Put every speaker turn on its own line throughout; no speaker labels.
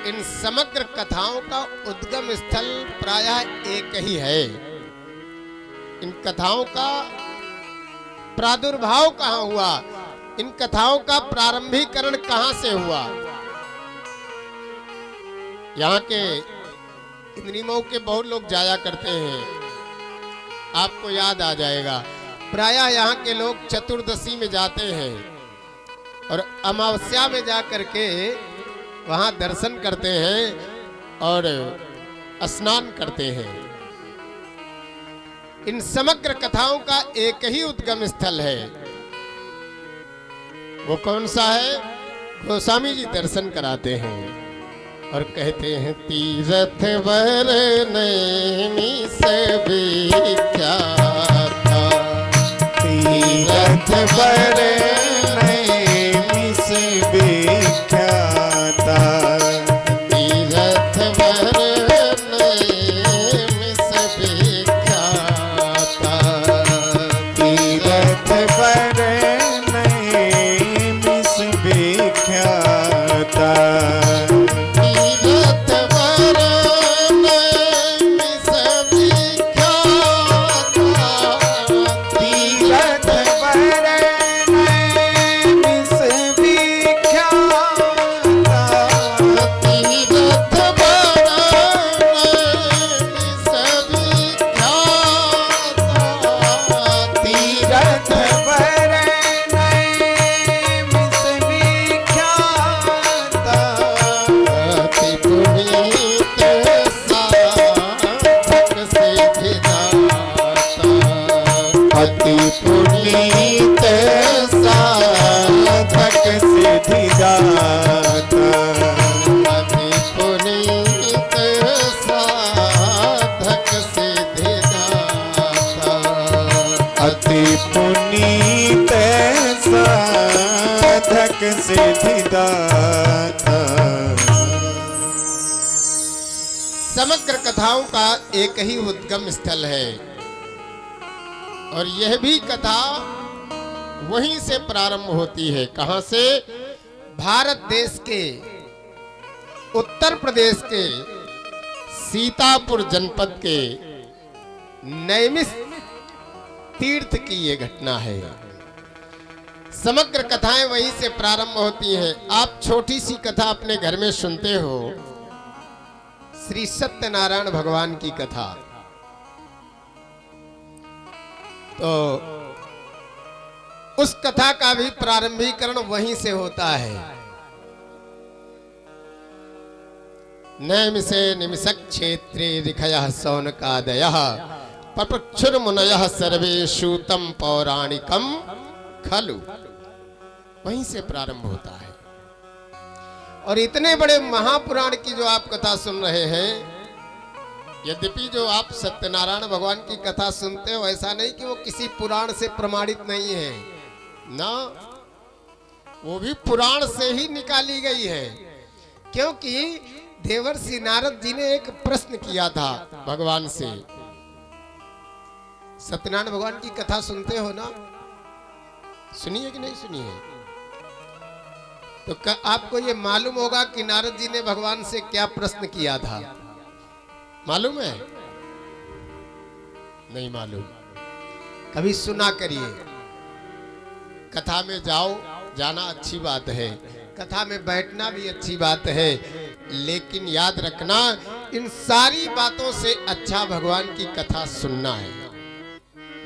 इन समग्र कथाओं का उद्गम स्थल प्रायः एक ही है। इन कथाओं का प्रादुर्भाव कहाँ हुआ, इन कथाओं का प्रारंभीकरण कहाँ से हुआ। यहाँ के इंद्री मऊ के बहुत लोग जाया करते हैं, आपको याद आ जाएगा। प्रायः यहाँ के लोग चतुर्दशी में जाते हैं और अमावस्या में जा करके वहाँ दर्शन करते हैं और स्नान करते हैं। इन समग्र कथाओं का एक ही उद्गम स्थल है। वो कौन सा है? गोस्वामी जी दर्शन कराते हैं और कहते हैं तीरथ वर नैमी से विख्यात,
तीरथ वर नैमी से विख्यात,
तीरथ वर नैमी से विख्यात,
तीरथ वर नैमी से विख्यात,
तीरथ वर नैमी से विख्यात,
तीरथ वर नैमी से विख्यात,
तीरथ वर नैमी से विख्यात,
तीरथ वर नैमी से विख्यात,
अति पुनीत साधक सिद्धिदाता,
अति पुनीत साधक सिद्धिदाता,
अति पुनीत साधक सिद्धिदाता,
अति पुनीत साधक सिद्धिदाता।
समग्र कथाओं का एक ही उद्गम स्थल है और यह भी कथा वहीं से प्रारंभ होती है। कहां से? भारत देश के उत्तर प्रदेश के सीतापुर जनपद के नैमिष तीर्थ की ये घटना है। समग्र कथाएं वहीं से प्रारंभ होती हैं। आप छोटी सी कथा अपने घर में सुनते हो, श्री सत्यनारायण भगवान की कथा, तो उस कथा का भी प्रारंभीकरण वहीं से होता है। नैमिषे निमिषक क्षेत्रे ऋखयः शौनकादयः पप्रच्छुर्मुनयः सर्वे सूतम पौराणिकम खलु, वहीं से प्रारंभ होता है। और इतने बड़े महापुराण की जो आप कथा सुन रहे हैं, यद्यपि जो आप सत्यनारायण भगवान की कथा सुनते हो, ऐसा नहीं कि वो किसी पुराण से प्रमाणित नहीं है ना, वो भी पुराण से ही निकाली गई है। क्योंकि देवर्षि नारद जी ने एक प्रश्न किया था भगवान से। सत्यनारायण भगवान की कथा सुनते हो ना, सुनिए कि नहीं सुनिए? तो आपको ये मालूम होगा कि नारद जी ने भगवान से क्या प्रश्न किया था, मालूम है? नहीं मालूम? कभी सुना करिए। कथा में जाओ, जाना अच्छी बात है, कथा में बैठना भी अच्छी बात है, लेकिन याद रखना इन सारी बातों से अच्छा भगवान की कथा सुनना है।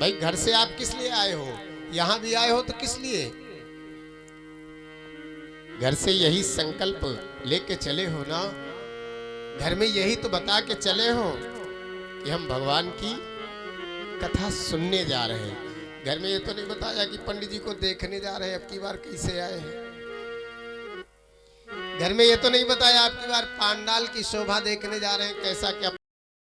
भाई घर से आप किस लिए आए हो? यहां भी आए हो तो किस लिए? घर से यही संकल्प लेके चले हो ना, घर में यही तो बता के चले हो कि हम भगवान की कथा सुनने जा रहे हैं। घर में ये तो नहीं बताया कि पंडित जी को देखने जा रहे हैं, अब की बार कैसे आए हैं। घर में ये तो नहीं बताया अब की बार पांडाल की शोभा देखने जा रहे हैं, कैसा क्या